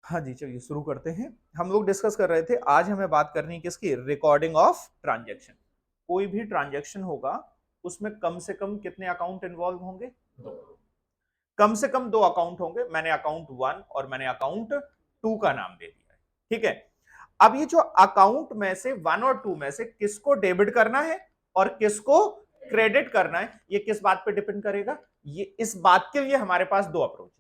हाँ जी, चलिए शुरू करते हैं। हम लोग डिस्कस कर रहे थे, आज हमें बात करनी है किसकी, रिकॉर्डिंग ऑफ ट्रांजैक्शन। कोई भी ट्रांजैक्शन होगा उसमें कम से कम कितने अकाउंट इन्वॉल्व होंगे, दो। कम से कम दो अकाउंट होंगे। मैंने अकाउंट 1 और मैंने अकाउंट 2 का नाम दे दिया है, ठीक है। अब ये जो अकाउंट में से 1 और 2 में से किसको डेबिट करना है और किसको क्रेडिट करना है, ये किस बात पे डिपेंड करेगा, ये इस बात के लिए हमारे पास दो अप्रोच है।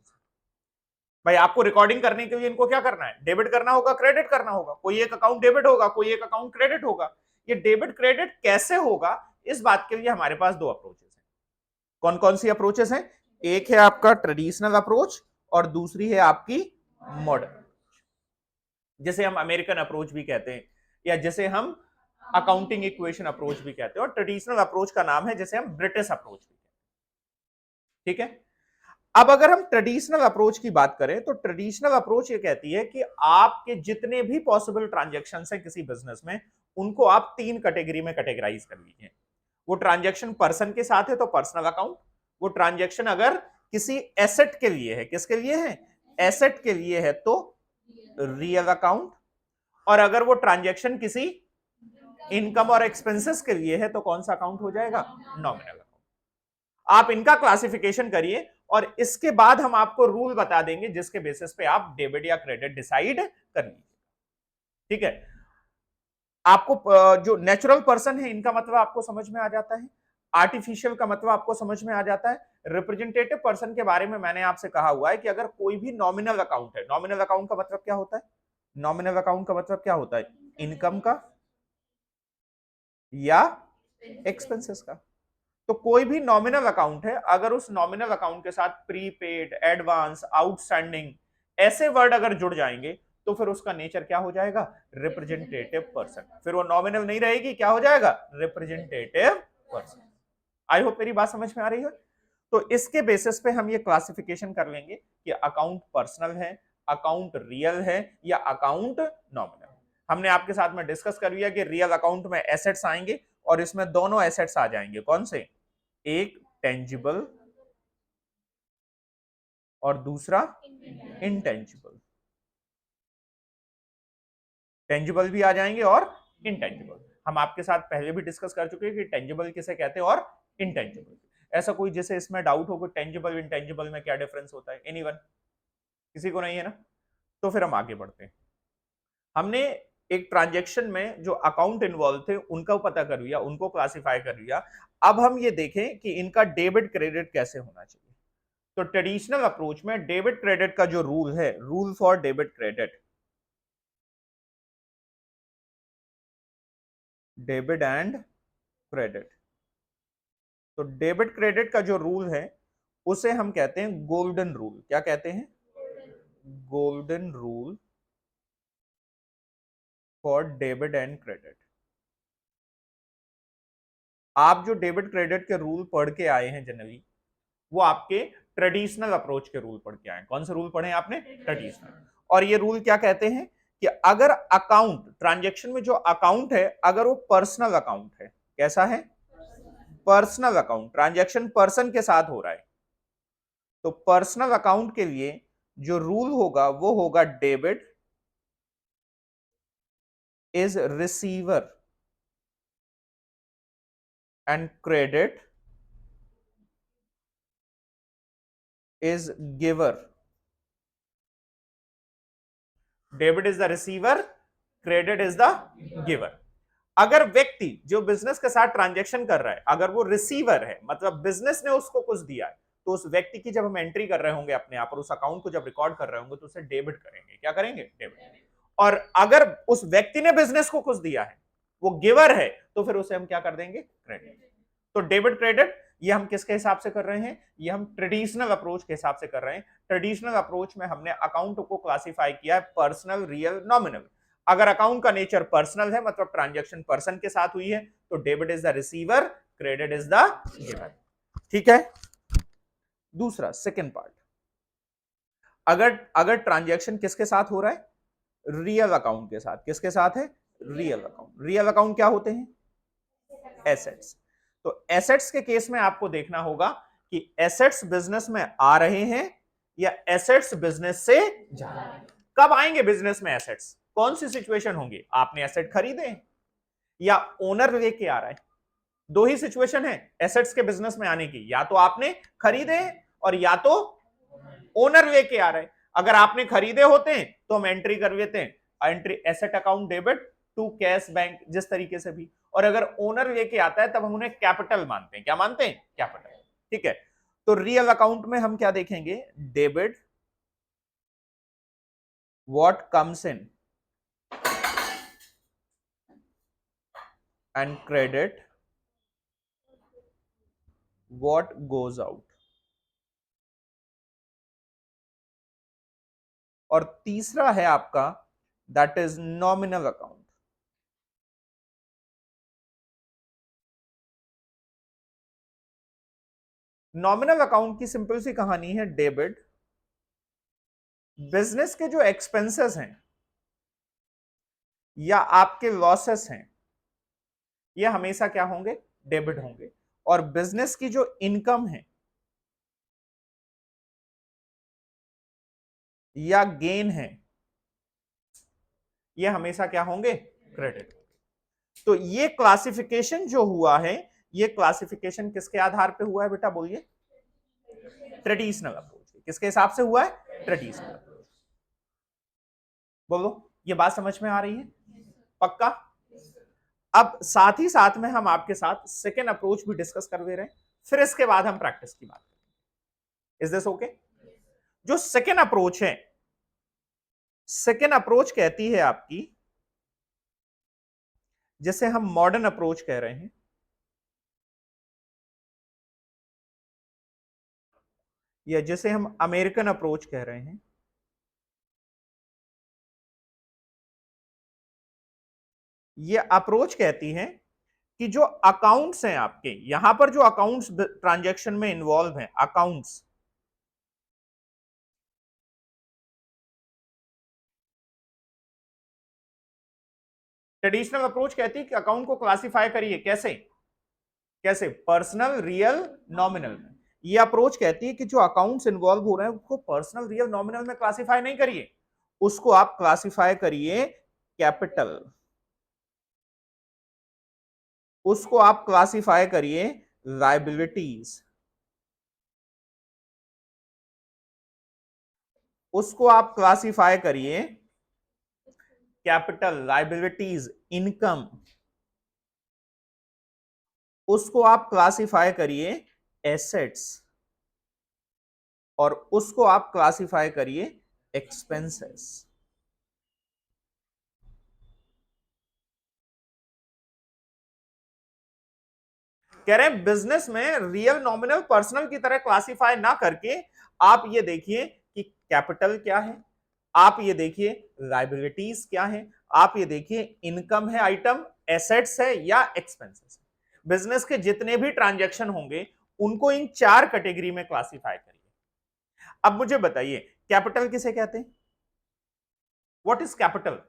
भाई आपको रिकॉर्डिंग करने के लिए इनको क्या करना है, डेबिट करना होगा, क्रेडिट करना होगा। कोई एक अकाउंट डेबिट होगा, कोई एक अकाउंट क्रेडिट होगा। ये डेबिट क्रेडिट कैसे होगा, इस बात के लिए हमारे पास दो अप्रोचेस हैं। कौन कौन सी अप्रोचेस हैं, एक है आपका ट्रेडिशनल अप्रोच और दूसरी है आपकी मॉडर्न, जिसे हम अमेरिकन अप्रोच भी कहते हैं, या जिसे हम अकाउंटिंग इक्वेशन अप्रोच भी कहते हैं। और ट्रेडिशनल अप्रोच का नाम है जिसे हम ब्रिटिश अप्रोच भी कहते हैं, ठीक है। अब अगर हम ट्रेडिशनल अप्रोच की बात करें तो ट्रेडिशनल अप्रोच ये कहती है कि आपके जितने भी पॉसिबल ट्रांजैक्शन हैं किसी बिजनेस में, उनको आप तीन कैटेगरी में कैटेगराइज कर लीजिए। वो ट्रांजैक्शन पर्सन के साथ है तो पर्सनल अकाउंट, वो ट्रांजैक्शन अगर किसी एसेट के लिए है, किसके लिए है, एसेट के लिए है, तो रियल अकाउंट, और अगर वो ट्रांजैक्शन किसी इनकम और एक्सपेंसेस के लिए है तो कौन सा अकाउंट हो जाएगा, नॉमिनल अकाउंट। आप इनका क्लासिफिकेशन करिए और इसके बाद हम आपको रूल बता देंगे जिसके बेसिस पे आप डेबिट या क्रेडिट डिसाइड कर लीजिए, ठीक है। आपको जो नेचुरल पर्सन है इनका मतलब आपको समझ में आ जाता है, आर्टिफिशियल का मतलब आपको समझ में आ जाता है। रिप्रेजेंटेटिव पर्सन के बारे में मैंने आपसे कहा हुआ है कि अगर कोई भी नॉमिनल अकाउंट है, नॉमिनल अकाउंट का मतलब क्या होता है, नॉमिनल अकाउंट का मतलब क्या होता है, इनकम का या एक्सपेंसेस का। तो कोई भी नॉमिनल अकाउंट है, अगर उस नॉमिनल अकाउंट के साथ प्रीपेड, एडवांस, आउटस्टैंडिंग ऐसे वर्ड अगर जुड़ जाएंगे तो फिर उसका नेचर क्या हो जाएगा, रिप्रेजेंटेटिव पर्सन। फिर वो नॉमिनल नहीं रहेगी, क्या हो जाएगा, रिप्रेजेंटेटिव पर्सन। आई होप मेरी बात समझ में आ रही है। तो इसके बेसिस पे हम ये क्लासिफिकेशन कर लेंगे कि अकाउंट पर्सनल है, अकाउंट रियल है, या अकाउंट नॉमिनल। हमने आपके साथ में डिस्कस कर लिया कि रियल अकाउंट में एसेट्स आएंगे और इसमें दोनों एसेट्स आ जाएंगे, कौन से, एक टेंजिबल और दूसरा इनटेंजिबल। टेंजिबल भी आ जाएंगे और इनटेंजिबल। हम आपके साथ पहले भी डिस्कस कर चुके हैं कि टेंजिबल किसे कहते हैं और इनटेंजिबल। ऐसा कोई जैसे इसमें डाउट हो कि टेंजिबल इनटेंजिबल में क्या डिफरेंस होता है, एनीवन, किसी को नहीं है ना, तो फिर हम आगे बढ़ते हैं। हमने एक ट्रांजैक्शन में जो अकाउंट इन्वॉल्व थे उनका पता कर लिया, उनको क्लासिफाई कर लिया। अब हम ये देखें कि इनका डेबिट क्रेडिट कैसे होना चाहिए। तो ट्रेडिशनल अप्रोच में डेबिट क्रेडिट का जो रूल है, rule for debit credit, debit and credit, तो डेबिट क्रेडिट का जो रूल है उसे हम कहते हैं गोल्डन रूल। क्या कहते हैं, golden rule for debit and credit. आप जो डेबिट क्रेडिट के रूल पढ़ के आए हैं जनरली, वो आपके ट्रेडिशनल अप्रोच के रूल पढ़ के आए। कौन से रूल पढ़े हैं आपने, ट्रेडिशनल। और ये रूल क्या कहते हैं कि अगर अकाउंट, ट्रांजैक्शन में जो अकाउंट है, अगर वो पर्सनल अकाउंट है, कैसा है, पर्सनल अकाउंट, ट्रांजैक्शन पर्सन के साथ हो रहा है, तो पर्सनल अकाउंट के लिए जो रूल होगा वो होगा debit is receiver and credit is giver. Debit is the receiver, credit is the giver. अगर व्यक्ति जो बिजनेस के साथ ट्रांजैक्शन कर रहा है, अगर वो रिसीवर है, मतलब बिजनेस ने उसको कुछ दिया है, तो उस व्यक्ति की जब हम एंट्री कर रहे होंगे अपने आप, और उस अकाउंट को जब रिकॉर्ड कर रहे होंगे तो उसे डेबिट करेंगे। क्या करेंगे, डेबिट। और अगर उस व्यक्ति ने बिजनेस को कुछ दिया है, वो गिवर है, तो फिर उसे हम क्या कर देंगे, क्रेडिट। तो डेबिट क्रेडिट ये हम किसके हिसाब से कर रहे हैं, ये हम ट्रेडिशनल अप्रोच के हिसाब से कर रहे हैं। ट्रेडिशनल अप्रोच में हमने अकाउंट को क्लासिफाई किया है पर्सनल, रियल, नॉमिनल। अगर अकाउंट का नेचर पर्सनल है, मतलब ट्रांजैक्शन पर्सन के साथ हुई है, तो debit is the receiver, credit is the giver, ठीक है। दूसरा सेकंड पार्ट, अगर अगर ट्रांजैक्शन किसके साथ हो रहा है, रियल अकाउंट के साथ। किसके साथ है, रियल अकाउंट। रियल अकाउंट क्या होते हैं, एसेट्स। तो एसेट्स के केस में आपको देखना होगा कि एसेट्स बिजनेस में आ रहे हैं या एसेट्स बिजनेस से जा रहे हैं। कब आएंगे बिजनेस में एसेट्स? कौन सी सिचुएशन होंगी? आपने एसेट खरीदे या ओनर लेके आ रहा है। दो ही सिचुएशन है एसेट्स के बिजनेस में आने की, या तो आपने खरीदे और या तो ओनर लेके आ रहा है। अगर आपने खरीदे होते हैं तो हम एंट्री कर लेते हैं, entry asset account debit to cash bank, जिस तरीके से भी। और अगर ओनर लेके आता है तब हम उन्हें कैपिटल मानते हैं। क्या मानते हैं? कैपिटल। ठीक है, तो रियल अकाउंट में हम क्या देखेंगे? Debit what comes in and credit what goes out. और तीसरा है आपका that is nominal account. Nominal account की सिंपल सी कहानी है, डेबिट बिजनेस के जो एक्सपेंसेस हैं या आपके लॉसेस हैं, ये हमेशा क्या होंगे? डेबिट होंगे। और बिजनेस की जो इनकम है या गेन है, ये हमेशा क्या होंगे? क्रेडिट। तो ये क्लासिफिकेशन जो हुआ है, ये क्लासिफिकेशन किसके आधार पे हुआ है बेटा? बोलिए। Traditional approach. किसके हिसाब से हुआ है? Traditional approach. बोलो, ये बात समझ में आ रही है? पक्का? अब साथ ही साथ में हम आपके साथ सेकेंड अप्रोच भी डिस्कस कर दे रहे हैं, फिर इसके बाद हम प्रैक्टिस की बात करेंगे। Is this okay? जो सेकेंड अप्रोच है, सेकेंड अप्रोच कहती है आपकी, जिसे हम मॉडर्न अप्रोच कह रहे हैं, या जिसे हम अमेरिकन अप्रोच कह रहे हैं, ये अप्रोच कहती है कि जो अकाउंट्स हैं आपके, यहां पर जो अकाउंट्स ट्रांजैक्शन में इन्वॉल्व हैं, अकाउंट्स, ट्रेडिशनल अप्रोच कहती है कि अकाउंट को क्लासिफाई करिए कैसे? कैसे? पर्सनल, रियल, नॉमिनल में। ये अप्रोच कहती है कि जो अकाउंट्स इन्वॉल्व हो रहे हैं उसको पर्सनल, रियल, नॉमिनल में क्लासिफाई नहीं करिए, उसको आप क्लासिफाई करिए कैपिटल, उसको आप क्लासिफाई करिए लायबिलिटीज, उसको आप क्लासिफाई करिए कैपिटल, लायबिलिटीज, इनकम, उसको आप क्लासिफाई करिए एसेट्स, और उसको आप क्लासिफाई करिए एक्सपेंसेस। कह रहे हैं बिजनेस में रियल, नॉमिनल, पर्सनल की तरह क्लासिफाई ना करके आप ये देखिए कि कैपिटल क्या है, आप ये देखिए लायबिलिटीज क्या है, आप ये देखिए इनकम है आइटम, एसेट्स है या एक्सपेंसेस है। बिजनेस के जितने भी ट्रांजैक्शन होंगे उनको इन चार कैटेगरी में क्लासिफाई करिए। अब मुझे बताइए कैपिटल किसे कहते हैं? What is capital?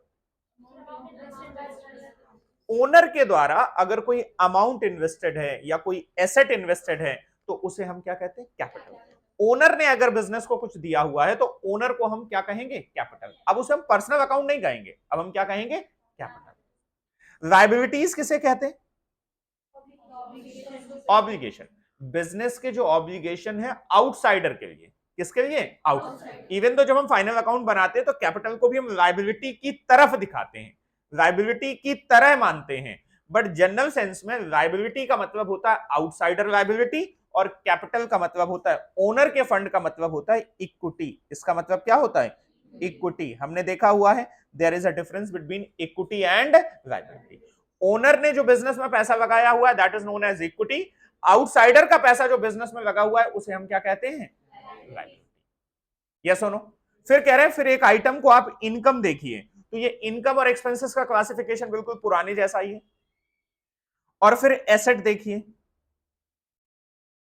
ओनर के द्वारा अगर कोई अमाउंट इन्वेस्टेड है या कोई एसेट इन्वेस्टेड है तो उसे हम क्या कहते हैं? कैपिटल। ओनर ने अगर बिजनेस को कुछ दिया हुआ है तो ओनर को हम क्या कहेंगे? कैपिटल। अब उसे हम पर्सनल अकाउंट नहीं कहेंगे, अब हम क्या कहेंगे? कैपिटल। लायबिलिटीज किसे कहते हैं? ऑब्लिगेशन। बिजनेस के जो ऑब्लिगेशन है आउटसाइडर के लिए, किसके लिए? आउटसाइड। इवन तो जब हम फाइनल अकाउंट बनाते हैं तो कैपिटल को भी हम लायबिलिटी की तरफ दिखाते हैं, लायबिलिटी की तरह मानते हैं, बट जनरल सेंस में लायबिलिटी का मतलब होता है आउटसाइडर लायबिलिटी और कैपिटल का मतलब होता है ओनर के फंड का मतलब होता है इक्विटी। इसका मतलब क्या होता है? इक्विटी। हमने देखा हुआ है there is a difference between equity and liability. Owner ने जो बिजनेस में पैसा लगाया हुआ है that is known as equity, outsider का पैसा जो बिजनेस में लगा हुआ है उसे हम क्या कहते हैं? लायबिलिटी। यस और नो? फिर कह रहे हैं फिर एक आइटम को आप इनकम देखिए, तो ये इनकम और एक्सपेंसेस का क्लासिफिकेशन बिल्कुल पुराने जैसा ही है। और फिर एसेट देखिए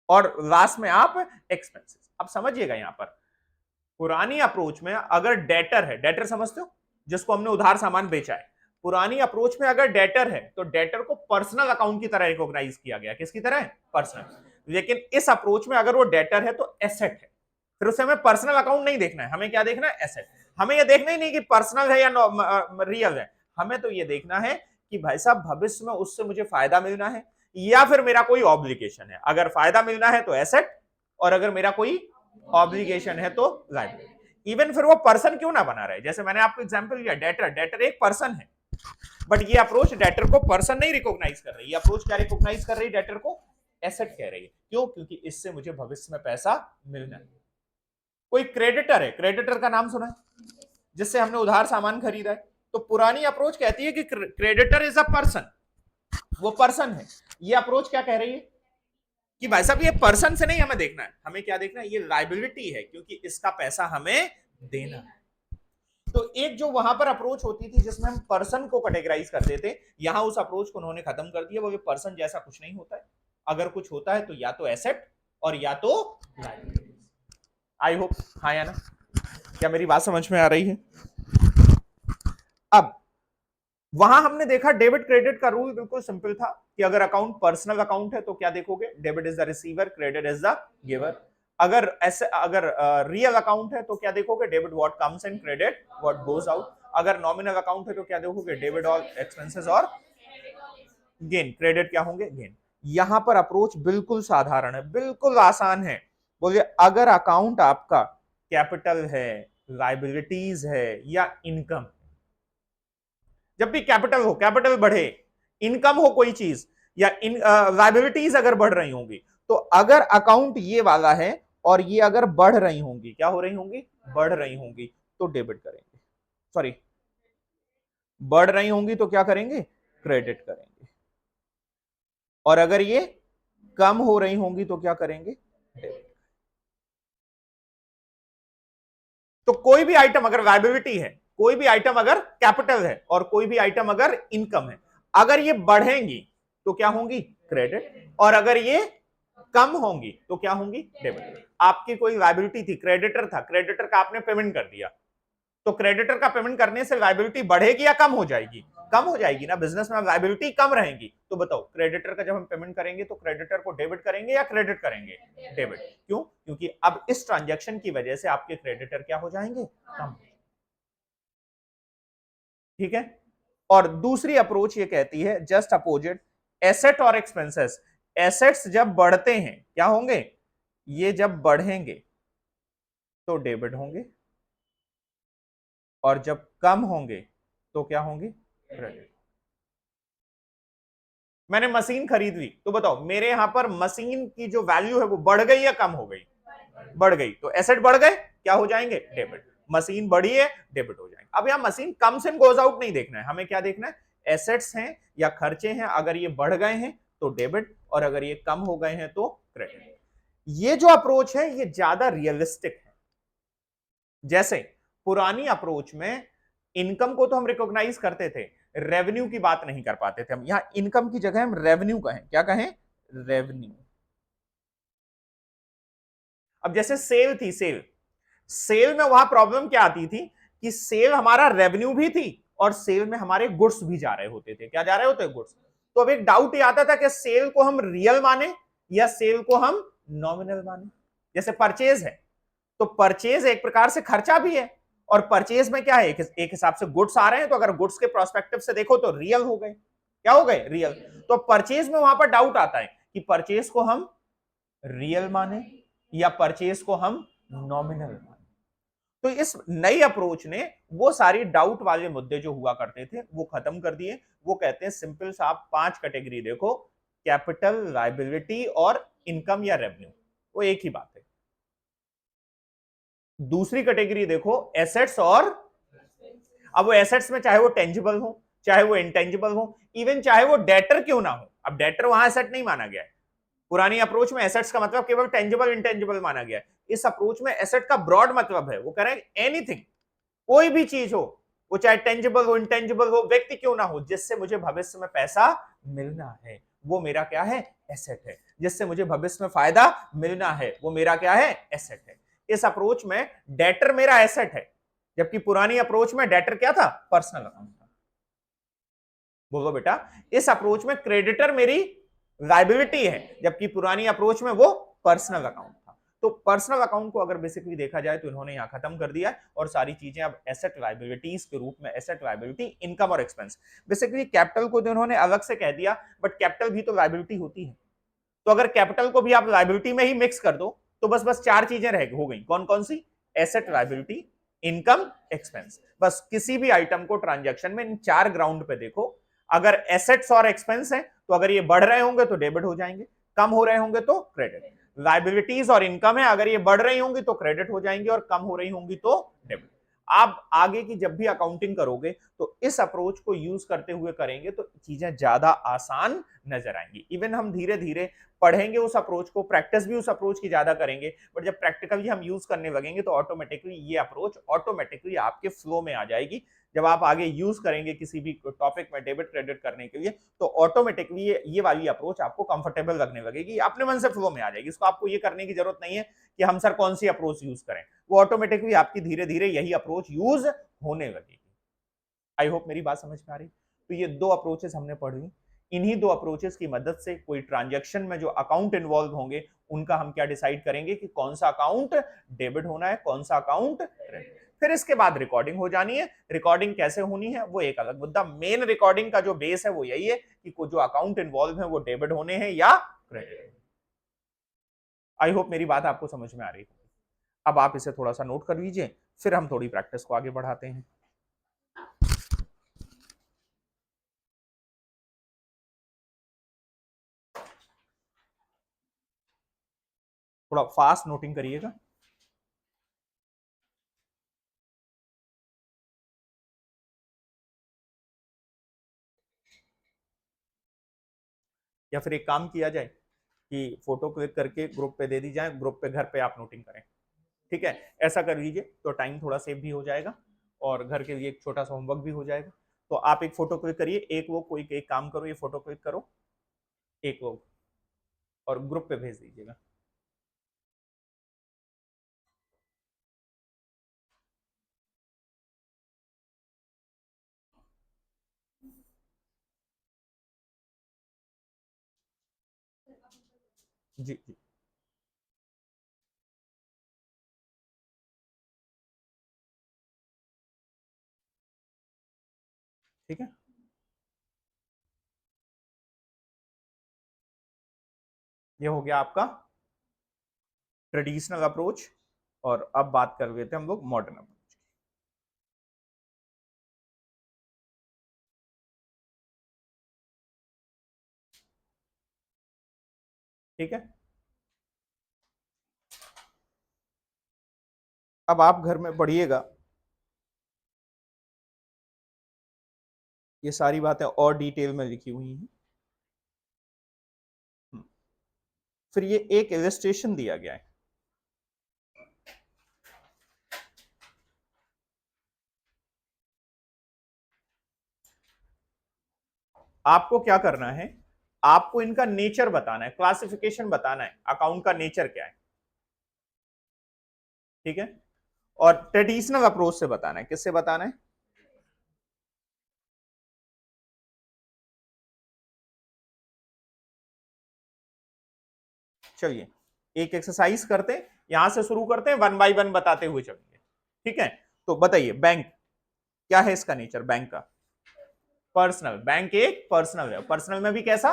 और लास्ट में आप एक्सपेंसेस। अब समझिएगा यहां पर पुरानी अप्रोच में अगर डेटर है, डेटर समझते हो जिसको हमने उधार सामान बेचा है, पुरानी अप्रोच में अगर डेटर है तो डेटर को पर्सनल अकाउंट की तरह रिकॉग्नाइज किया गया। किसकी तरह? पर्सनल। लेकिन इस अप्रोच में अगर वो डेटर है तो एसेट है। फिर उससे हमें पर्सनल अकाउंट नहीं देखना है, हमें क्या देखना है, एसेट। हमें ये देखना ही नहीं कि पर्सनल है या रियल है, हमें तो ये देखना है कि भाई साहब भविष्य में उससे मुझे फायदा मिलना है या फिर मेरा कोई ऑब्लिगेशन है। अगर फायदा मिलना है तो एसेट, और अगर मेरा कोई ऑब्लिगेशन है तो लायबिलिटी। इवन फिर वो पर्सन क्यों ना बना रहे, जैसे मैंने आपको एग्जांपल दिया, डेटर, डेटर एक पर्सन है, बट ये अप्रोच डेटर को पर्सन नहीं रिकॉग्नाइज कर रही, ये अप्रोच क्या रिकॉग्नाइज कर रही है, डेटर को एसेट कह रही है। क्यों? क्योंकि इससे मुझे भविष्य में पैसा मिलना है। कोई क्रेडिटर है, क्रेडिटर का नाम सुना है, जिससे हमने उधार सामान खरीदा है, तो पुरानी अप्रोच कहती है कि क्रेडिटर इज अ पर्सन, वो पर्सन है। ये अप्रोच क्या कह रही है कि भाई साहब ये पर्सन से नहीं हमें देखना है, हमें क्या देखना है, ये लायबिलिटी है, क्योंकि इसका पैसा हमें देना है। तो एक जो वहां पर अप्रोच होती थी जिसमें हम पर्सन को कैटेगराइज करते थे, यहां उस अप्रोच को उन्होंने खत्म कर दिया। वो पर्सन जैसा कुछ नहीं होता है, अगर कुछ होता है तो या तो एसेट और या तो लायबिलिटी। आई होप, हाँ या ना, क्या मेरी बात समझ में आ रही है? अब वहां हमने देखा डेबिट क्रेडिट का रूल बिल्कुल सिंपल था कि अगर अकाउंट पर्सनल अकाउंट है तो क्या देखोगे, debit is the receiver, credit is the giver. अगर ऐसे अगर रियल अकाउंट है तो क्या देखोगे, debit what comes in, credit what goes out. अगर नॉमिनल अकाउंट है तो क्या देखोगे, डेबिट ऑल एक्सपेंसेस और गेन, क्रेडिट क्या होंगे, गेन। यहां पर अप्रोच बिल्कुल साधारण है, बिल्कुल आसान है। बोलिए अगर अकाउंट आपका कैपिटल है, लायबिलिटीज है या इनकम, जब भी कैपिटल हो, कैपिटल बढ़े, इनकम हो कोई चीज या लायबिलिटीज अगर बढ़ रही होंगी, तो अगर अकाउंट ये वाला है और ये अगर बढ़ रही होंगी, क्या हो रही होंगी, बढ़ रही होंगी, तो डेबिट करेंगे, सॉरी बढ़ रही होंगी तो क्या करेंगे, क्रेडिट करेंगे। और अगर ये कम हो रही होंगी तो क्या करेंगे, डेबिट। तो कोई भी आइटम अगर लायबिलिटी है, कोई भी आइटम अगर कैपिटल है और कोई भी आइटम अगर इनकम है, अगर ये बढ़ेंगी तो क्या होंगी, क्रेडिट, और अगर ये कम होंगी तो क्या होंगी, डेबिट। आपकी कोई लायबिलिटी थी, क्रेडिटर था, क्रेडिटर का आपने पेमेंट कर दिया, तो क्रेडिटर का पेमेंट करने से लायबिलिटी बढ़ेगी या कम हो जाएगी, कम हो जाएगी ना। बिजनेस में लायबिलिटी कम रहेगी, तो बताओ क्रेडिटर का जब हम पेमेंट करेंगे तो क्रेडिटर को डेबिट करेंगे या क्रेडिट करेंगे, डेबिट। क्यों? क्योंकि अब इस ट्रांजैक्शन की वजह से आपके क्रेडिटर क्या हो जाएंगे, कम। ठीक है। और दूसरी अप्रोच ये कहती है जस्ट अपोजिट, एसेट और एक्सपेंसेस। एसेट्स जब बढ़ते हैं क्या होंगे, ये जब बढ़ेंगे तो डेबिट होंगे, और जब कम होंगे तो क्या होंगे, क्रेडिट। मैंने मशीन खरीद ली, तो बताओ मेरे यहां पर मशीन की जो वैल्यू है वो बढ़ गई या कम हो गई, बढ़ गई, तो एसेट बढ़ गए, क्या हो जाएंगे, डेबिट। मशीन बढ़ी है, डेबिट हो जाएंगे। अब यहां machine comes in goes out नहीं देखना है, हमें क्या देखना है, एसेट्स हैं या खर्चे हैं, अगर ये बढ़ गए हैं तो डेबिट, और अगर ये कम हो गए हैं तो क्रेडिट। ये जो अप्रोच है ये ज्यादा रियलिस्टिक है। जैसे पुरानी अप्रोच में इनकम को तो हम रिकॉग्नाइज करते थे, रेवेन्यू की बात नहीं कर पाते थे हम। यहां इनकम की जगह हम रेवेन्यू कहें, क्या कहें, रेवेन्यू। अब जैसे सेल थी, सेल, सेल में वहां प्रॉब्लम क्या आती थी कि सेल हमारा रेवेन्यू भी थी और सेल में हमारे गुड्स भी जा रहे होते थे, क्या जा रहे होते, गुड्स। तो अब एक डाउट ये आता था कि सेल को हम रियल माने या सेल को हम नॉमिनल माने। जैसे परचेज है, तो परचेज एक प्रकार से खर्चा भी है, और परचेज में क्या है, एक हिसाब से गुड्स आ रहे हैं, तो अगर गुड्स के प्रोस्पेक्टिव से देखो तो रियल हो गए, क्या हो गए, रियल। तो परचेज में वहां पर डाउट आता है कि परचेज को हम रियल माने या परचेज को हम नॉमिनल माने। तो इस नई अप्रोच ने वो सारी डाउट वाले मुद्दे जो हुआ करते थे वो खत्म कर दिए। वो कहते हैं सिंपल सा, आप 5 कैटेगरी देखो, कैपिटल, लायबिलिटी और इनकम या रेवेन्यू, वो एक ही बात है। दूसरी कैटेगरी देखो, एसेट्स और, अब वो एसेट्स में चाहे वो टेंजिबल हो, चाहे वो इंटेंजिबल हो, इवन चाहे वो डेटर क्यों ना हो। अब डेटर वहां एसेट नहीं माना गया है, पुरानी अप्रोच में एसेट्स का मतलब केवल टेंजिबल इंटेंजिबल माना गया है। इस अप्रोच में एसेट का ब्रॉड मतलब है, वो कह रहे हैं एनीथिंग, कोई भी चीज हो, वो चाहे टेंजिबल हो, इंटेंजिबल हो, व्यक्ति क्यों ना हो, जिससे मुझे भविष्य में पैसा मिलना है, वो मेरा क्या है, एसेट है। जिससे मुझे भविष्य में फायदा मिलना है, वो मेरा क्या है, एसेट है। इस अप्रोच में डेटर मेरा एसेट है, जबकि पुरानी अप्रोच में डेटर क्या था, पर्सनल अकाउंट था। बोलो बेटा, इस अप्रोच में क्रेडिटर मेरी लायबिलिटी है, जबकि पुरानी अप्रोच में वो पर्सनल अकाउंट था। तो पर्सनल अकाउंट को अगर बेसिकली देखा जाए तो इन्होंने यहाँ खत्म कर दिया है और सारी चीजें अब एसेट लायबिलिटीज के रूप में, एसेट लायबिलिटी, इनकम और एक्सपेंस। बेसिकली कैपिटल को तो इन्होंने अलग से कह दिया, बट कैपिटल भी तो लायबिलिटी होती है, तो अगर कैपिटल को भी आप लायबिलिटी में ही मिक्स कर दो तो बस चार चीजें रह हो गई। कौन कौन सी? Asset, liability, income, expense. बस किसी भी आइटम को ट्रांजैक्शन में इन चार ग्राउंड पे देखो, अगर एसेट्स और एक्सपेंस है तो अगर ये बढ़ रहे होंगे तो डेबिट हो जाएंगे, कम हो रहे होंगे तो क्रेडिट। लायबिलिटीज और इनकम है, अगर ये बढ़ रही होंगी तो क्रेडिट हो जाएंगी और कम हो रही होंगी तो डेबिट। आप आगे की जब भी अकाउंटिंग करोगे तो इस अप्रोच को यूज करते हुए करेंगे तो चीजें ज्यादा आसान नजर आएंगी। इवन हम धीरे धीरे पढ़ेंगे उस अप्रोच को, प्रैक्टिस भी उस अप्रोच की ज्यादा करेंगे, बट जब प्रैक्टिकली हम यूज करने लगेंगे तो ऑटोमेटिकली ये अप्रोच ऑटोमेटिकली आपके फ्लो में आ जाएगी। जब आप आगे यूज करेंगे किसी भी टॉपिक में डेबिट क्रेडिट करने के लिए तो ऑटोमेटिकली ये वाली अप्रोच आपको कंफर्टेबल लगने लगेगी, अपने मन से फ्लो में आ जाएगी। इसको आपको ये करने की जरूरत नहीं है कि हम सर कौन सी अप्रोच यूज करें, वो ऑटोमेटिकली आपकी धीरे धीरे यही अप्रोच यूज होने लगेगी। आई होप मेरी बात समझ में आ रही। तो ये दो अप्रोचेस हमने पढ़ी, इन्हीं दो अप्रोचेस की मदद से कोई ट्रांजैक्शन में जो अकाउंट इन्वॉल्व होंगे उनका हम क्या डिसाइड करेंगे कि कौन सा अकाउंट डेबिट होना है, कौन सा अकाउंट क्रेडिट। फिर इसके बाद रिकॉर्डिंग हो जानी है। रिकॉर्डिंग कैसे होनी है वो एक अलग मुद्दा, मेन रिकॉर्डिंग का जो बेस है वो यही है कि जो अकाउंट इन्वॉल्व है वो डेबिट होने हैं या क्रेडिट। आई होप मेरी बात आपको समझ में आ रही है। अब आप इसे थोड़ा सा नोट कर लीजिए, फिर हम थोड़ी प्रैक्टिस को आगे बढ़ाते हैं। थोड़ा फास्ट नोटिंग करिएगा। या फिर एक काम किया जाए कि फोटो क्लिक करके ग्रुप पे दे दी जाए, ग्रुप पे घर पे आप नोटिंग करें, ठीक है? ऐसा कर लीजिए तो टाइम थोड़ा सेव भी हो जाएगा और घर के लिए एक छोटा सा होमवर्क भी हो जाएगा। तो आप एक फोटो क्लिक करिए, एक वो कोई एक काम करो, ये फोटो क्लिक करो एक वो और ग्रुप पे भेज दीजिएगा। जी जी ठीक है। ये हो गया आपका ट्रेडिशनल अप्रोच और अब बात कर लेते हैं हम लोग मॉडर्न अप्रोच। ठीक है, अब आप घर में पढ़िएगा, ये सारी बातें और डिटेल में लिखी हुई हैं। फिर ये एक इलस्ट्रेशन दिया गया है, आपको क्या करना है, आपको इनका नेचर बताना है, क्लासिफिकेशन बताना है, अकाउंट का नेचर क्या है, ठीक है? और ट्रेडिशनल अप्रोच से बताना है। किससे बताना है? चलिए एक एक्सरसाइज करते हैं, यहां से शुरू करते हैं, वन बाय वन बताते हुए चलेंगे, ठीक है? तो बताइए बैंक क्या है, इसका नेचर बैंक का? पर्सनल। बैंक एक पर्सनल है, पर्सनल में भी कैसा?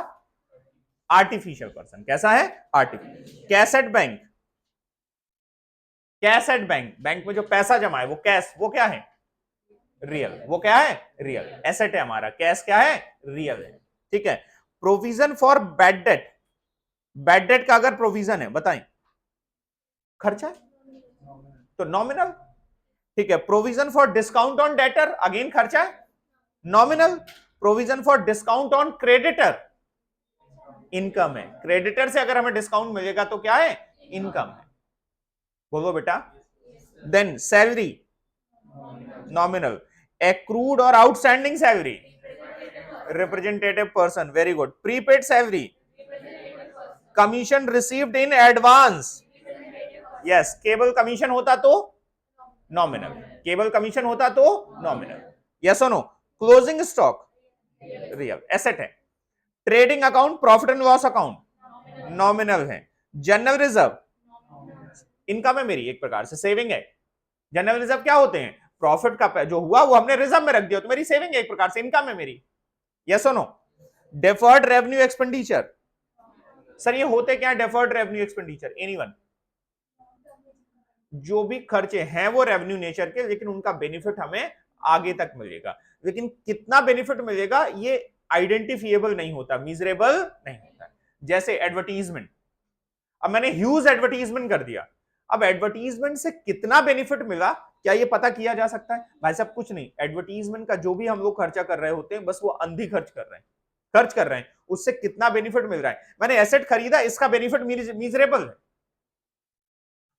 Artificial person. कैसा है? Artificial. Cassette bank, cassette bank, bank में जो पैसा जमा है वो कैश, वो क्या है? रियल। वो क्या है? रियल। एसेट है हमारा, कैश क्या है? रियल है, ठीक है? Provision for bad debt, bad debt का अगर प्रोविजन है बताएं, खर्चा है तो नॉमिनल, ठीक है? Provision for discount on debtor, again खर्चा है, nominal. Provision for discount on creditor, income है। क्रेडिटर से अगर हमें डिस्काउंट मिलेगा तो क्या है? इनकम है। बोलो बेटा। Then salary, nominal. एक्रूड और outstanding salary, representative person, very good. Prepaid salary, commission received in advance, yes. Cable commission होता तो नॉमिनल, केबल कमीशन होता तो नॉमिनल, यस और no. Closing stock, real asset है। Trading account, profit and loss account, nominal है। General reserve, income है मेरी, एक प्रकार से सेविंग है। जनरल रिजर्व क्या होते हैं? प्रॉफिट का जो हुआ वो हमने रिजर्व में रख दिया, तो मेरी सेविंग है, एक प्रकार से इनकम है मेरी। यस और no? Deferred revenue expenditure, sir ये होते क्या? Deferred revenue expenditure, anyone? जो भी खर्चे हैं वो रेवेन्यू नेचर के, लेकिन उनका बेनिफिट हमें आगे तक मिलेगा। लेकिन कितना बेनिफिट मिलेगा ये आइडेंटिफिएबल नहीं होता, मीजरेबल नहीं होता। जैसे एडवर्टीजमेंट, अब मैंने ह्यूज एडवर्टीजमेंट कर दिया, अब एडवर्टीजमेंट से कितना बेनिफिट मिला क्या ये पता किया जा सकता है? भाई साहब कुछ नहीं, एडवर्टीजमेंट का जो भी हम लोग खर्चा कर रहे होते हैं बस वो अंधी खर्च कर रहे हैं, उससे कितना बेनिफिट मिल रहा है? मैंने एसेट खरीदा, इसका बेनिफिट मीजरेबल है,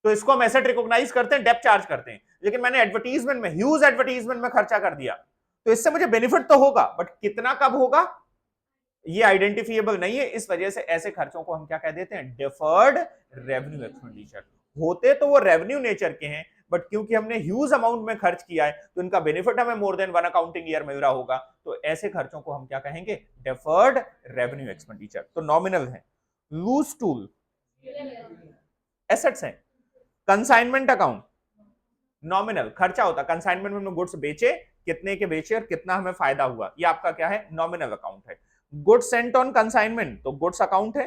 तो इसको हम एसेट रिकॉग्नाइज करते हैं, डेप्थ चार्ज करते हैं। लेकिन मैंने एडवर्टीजमेंट में, ह्यूज एडवर्टीजमेंट में खर्चा कर दिया, तो इससे मुझे बेनिफिट तो होगा, बट कितना कब होगा ये आइडेंटिफिएबल नहीं है। इस वजह से ऐसे खर्चों को हम क्या कह देते हैं? Deferred revenue expenditure. होते तो वो रेवेन्यू नेचर के हैं, बट क्योंकि हमने ह्यूज अमाउंट में खर्च किया है तो इनका बेनिफिट हमें more than one accounting year मिल रहा होगा, तो ऐसे खर्चों को हम क्या कहेंगे? Deferred revenue expenditure. तो नॉमिनल है। लूज टूल एसेट्स हैं। कंसाइनमेंट अकाउंट नॉमिनल खर्चा होता है, कंसाइनमेंट में हमने गुड्स बेचे, कितने के बेचे और कितना हमें फायदा हुआ, ये आपका क्या है? नॉमिनल अकाउंट है। गुड्स सेंट ऑन कंसाइनमेंट तो गुड्स अकाउंट है,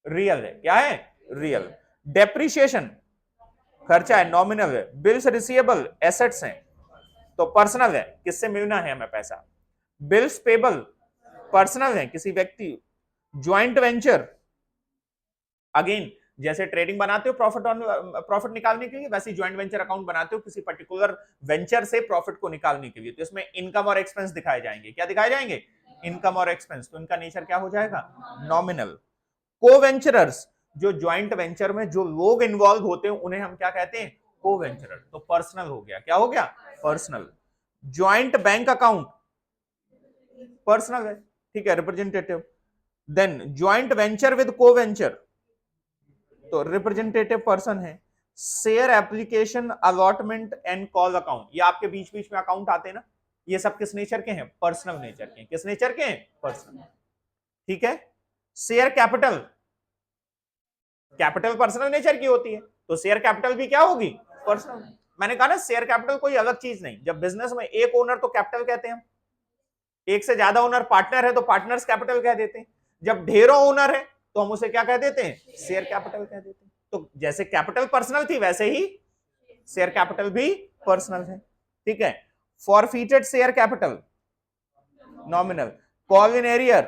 रियल है, क्या है? रियल। डेप्रिसिएशन खर्चा है, नॉमिनल है। बिल्स रिसीवेबल एसेट्स हैं तो पर्सनल है, किससे मिलना है हमें पैसा। बिल्स पेबल पर्सनल है, किसी व्यक्ति। ज्वाइंट वेंचर अगेन जैसे ट्रेडिंग बनाते हो प्रॉफिट निकालने के लिए, वैसे ज्वाइंट वेंचर अकाउंट बनाते हो किसी पर्टिकुलर वेंचर से प्रॉफिट को निकालने के लिए, तो इसमें इनकम और एक्सपेंस दिखाए जाएंगे। क्या दिखाए जाएंगे? इनकम और एक्सपेंस। तो इनका नेचर क्या हो जाएगा? नॉमिनल। को-वेंचरर्स जो ज्वाइंट वेंचर में जो लोग इन्वॉल्व होते हैं उन्हें हम क्या कहते हैं? को-वेंचरर। तो पर्सनल हो गया, क्या हो गया? Personal. Joint bank account personal है, ठीक है, representative. Then joint venture with co-venture तो रिप्रेजेंटेटिव पर्सन है। Share application allotment and call account, ये आपके बीच बीच में अकाउंट आते हैं ना, ये सब किस नेचर के हैं? पर्सनल नेचर के। किस नेचर के हैं? पर्सनल, ठीक है। Share capital, capital personal nature की होती है, तो शेयर कैपिटल भी क्या होगी? पर्सनल। मैंने कहा ना शेयर कैपिटल कोई अलग चीज नहीं। जब बिजनेस में एक ओनर तो कैपिटल कहते हैं हम, एक से ज्यादा ओनर पार्टनर है तो पार्टनर्स कैपिटल कह देते हैं। जब ढेरों ओनर है तो हम उसे क्या कह देते हैं? शेयर कैपिटल कह देते हैं। तो जैसे कैपिटल पर्सनल थी वैसे ही शेयर कैपिटल भी पर्सनल है, ठीक है। Forfeited share capital nominal. Call in arrear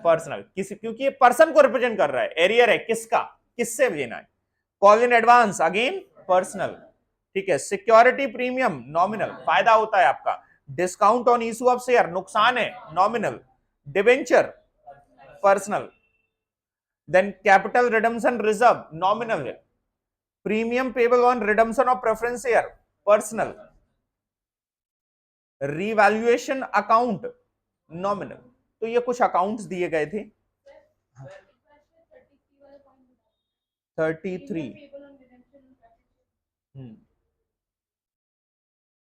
personal, किसी, क्योंकि ये पर्सन को रिप्रेजेंट कर रहा है, एरियर है किसका? किससे लेना है। Call in advance again personal, ठीक है। सिक्योरिटी प्रीमियम नॉमिनल, फायदा होता है आपका। Discount on issue of share नुकसान है, nominal. Debenture personal. Then capital redemption reserve nominal है। Premium payable on redemption of preference share personal. Revaluation account nominal. तो ये कुछ अकाउंट्स दिए गए थे। 33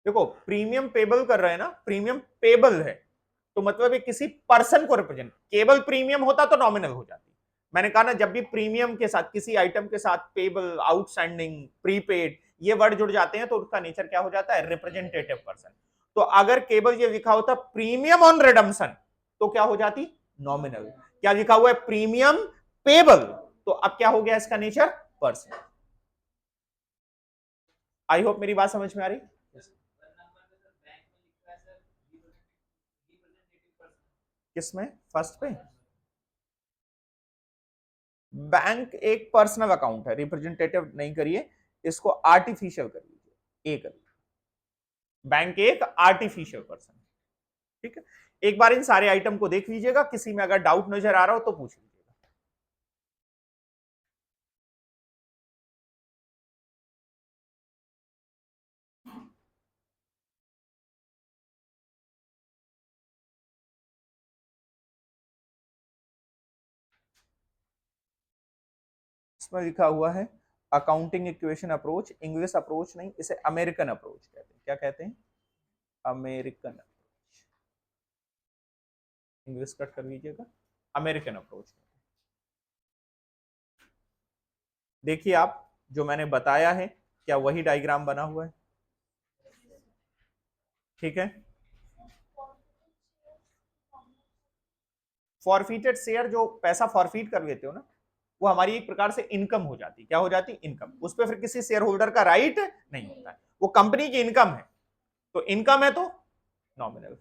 देखो प्रीमियम पेबल कर रहे हैं ना, प्रीमियम पेबल है तो मतलब ये किसी पर्सन को रिप्रेजेंट, केवल प्रीमियम होता तो नॉमिनल हो जाती। मैंने कहा ना जब भी प्रीमियम के साथ किसी आइटम के साथ पेबल, आउटस्टैंडिंग, प्रीपेड ये वर्ड जुड़ जाते हैं तो उसका नेचर क्या हो जाता है? Representative person. तो अगर केवल ये लिखा होता प्रीमियम ऑन रिडम्पशन तो क्या हो जाती? नॉमिनल। क्या लिखा हुआ है? प्रीमियम पेबल, तो अब क्या हो गया इसका नेचर? पर्सन। आई होप मेरी बात समझ में आ रही। किसमें? फर्स्ट पे बैंक एक पर्सनल अकाउंट है, रिप्रेजेंटेटिव नहीं करिए इसको, आर्टिफिशियल कर लीजिए। एक बैंक एक आर्टिफिशियल पर्सन, ठीक है। एक बार इन सारे आइटम को देख लीजिएगा, किसी में अगर डाउट नजर आ रहा हो तो पूछ लीजिएगा। इसमें लिखा हुआ है accounting equation approach, English approach नहीं, इसे अमेरिकन अप्रोच कहते हैं। क्या कहते हैं? American approach. इंग्लिश कट कर लीजिएगा, अमेरिकन अप्रोच। देखिए आप जो मैंने बताया है, क्या वही डायग्राम बना हुआ है? ठीक है, फॉरफिटेड शेयर, जो पैसा फॉरफिट कर लेते हो ना, वो हमारी एक प्रकार से इनकम हो जाती। क्या हो जाती? इनकम। उस पर फिर किसी शेयर होल्डर का राइट नहीं होता है, वो कंपनी की इनकम है। तो इनकम है तो नॉमिनल।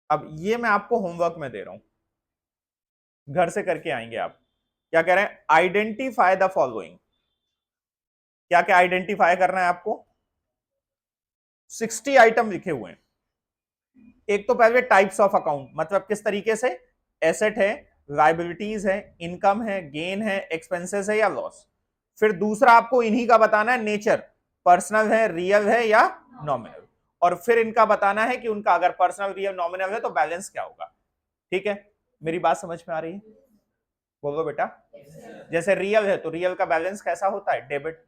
अब ये मैं आपको होमवर्क में दे रहा हूं, घर से करके आएंगे आप। क्या कह रहे हैं? Identify the following. क्या क्या आइडेंटिफाई करना है आपको? 60 आइटम लिखे हुए हैं। एक तो पहले टाइप्स ऑफ अकाउंट, मतलब किस तरीके से, एसेट है, लाइबिलिटीज है, इनकम है, गेन है, एक्सपेंसेस है या लॉस। फिर दूसरा आपको इन्हीं का बताना है नेचर, पर्सनल है, रियल है या नॉमिनल। और फिर इनका बताना है कि उनका अगर पर्सनल, रियल, नॉमिनल है तो बैलेंस क्या होगा। ठीक है, मेरी बात समझ में आ रही है? बोलो बेटा। जैसे रियल है तो रियल का बैलेंस कैसा होता है? डेबिट।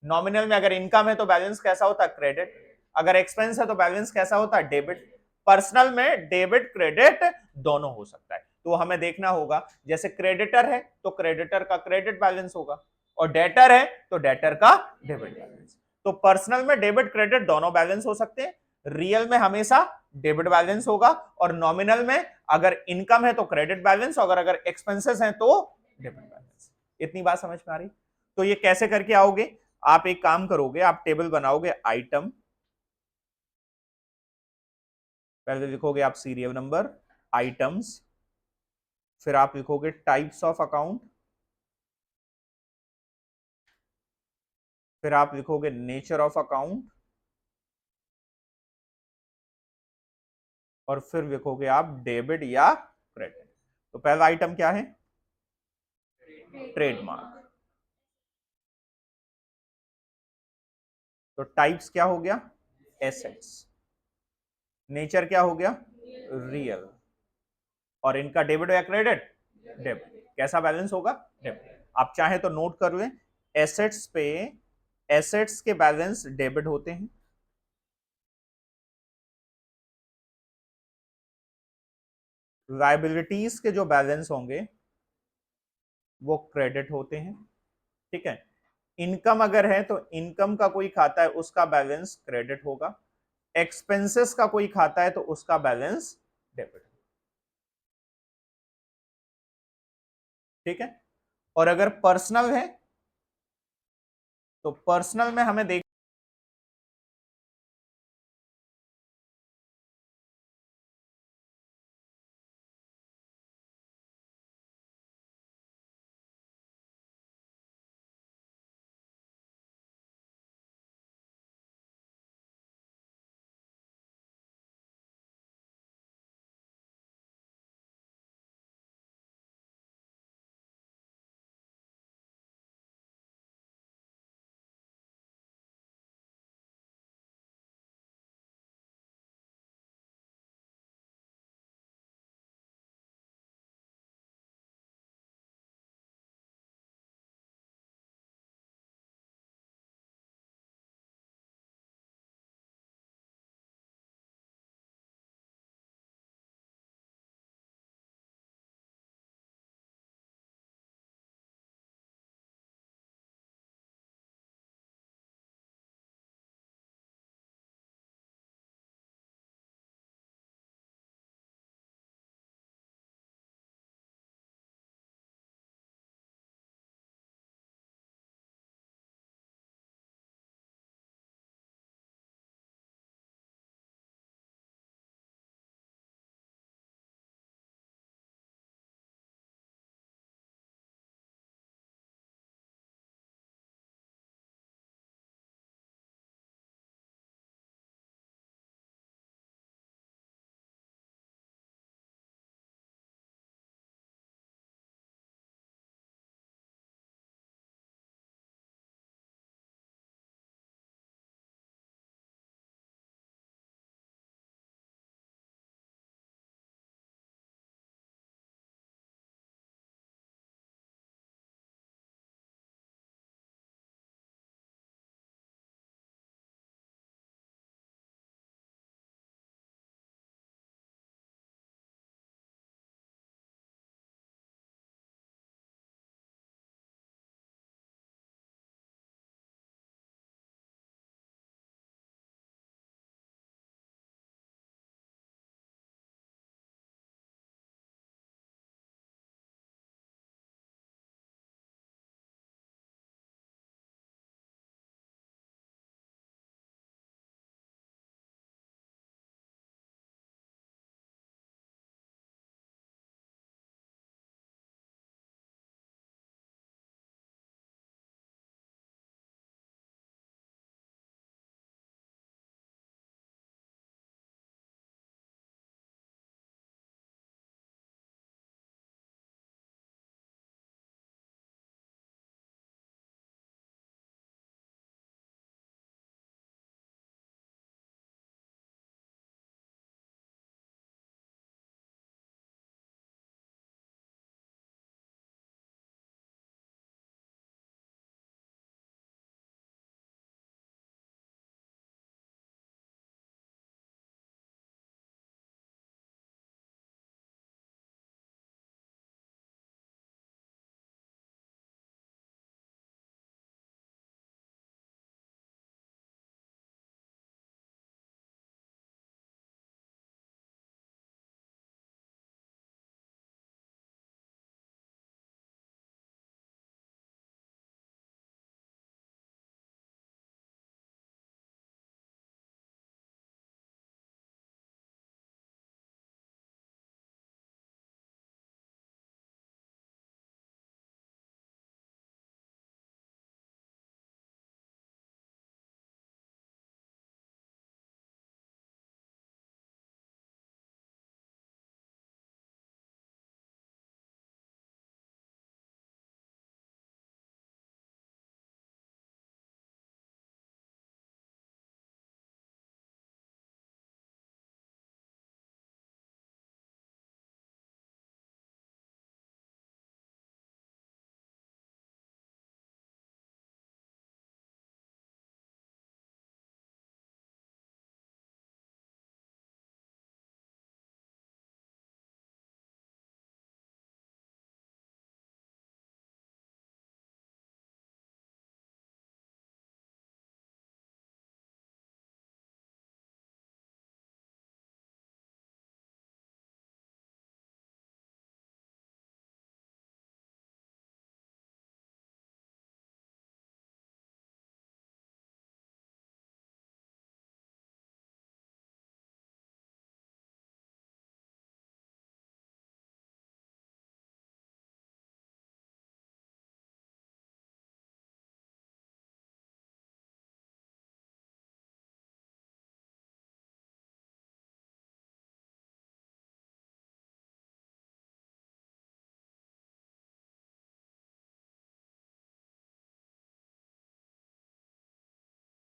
नॉमिनल में अगर इनकम है तो बैलेंस कैसा होता है? क्रेडिट। अगर एक्सपेंस है तो बैलेंस कैसा होता है? डेबिट। पर्सनल में डेबिट क्रेडिट दोनों हो सकता है, तो हमें देखना होगा। जैसे क्रेडिटर है तो क्रेडिटर का क्रेडिट बैलेंस होगा, और डेटर है तो डेटर का डेबिट बैलेंस। तो पर्सनल में डेबिट क्रेडिट दोनों बैलेंस हो सकते हैं, रियल में हमेशा डेबिट बैलेंस होगा, और नॉमिनल में अगर इनकम है तो क्रेडिट बैलेंस, और अगर एक्सपेंसेस हैं तो डेबिट बैलेंस। इतनी बात समझ में आ रही? तो ये कैसे करके आओगे? आप एक काम करोगे, आप टेबल बनाओगे, आइटम, पहले लिखोगे आप सीरियल नंबर, आइटम्स, फिर आप लिखोगे टाइप्स ऑफ अकाउंट, फिर आप लिखोगे नेचर ऑफ अकाउंट, और फिर लिखोगे आप डेबिट या क्रेडिट। तो पहला आइटम क्या है? ट्रेडमार्क। तो टाइप्स क्या हो गया? एसेट्स। नेचर क्या हो गया? रियल। और इनका डेबिट या क्रेडिट? डेबिट। कैसा बैलेंस होगा? डेबिट। आप चाहे तो नोट कर लें, एसेट्स पे, एसेट्स के बैलेंस डेबिट होते हैं, लाइबिलिटीज के जो बैलेंस होंगे वो क्रेडिट होते हैं। ठीक है, इनकम अगर है तो इनकम का कोई खाता है उसका बैलेंस क्रेडिट होगा, एक्सपेंसेस का कोई खाता है तो उसका बैलेंस डेबिट। ठीक है, और अगर पर्सनल है तो पर्सनल में हमें देख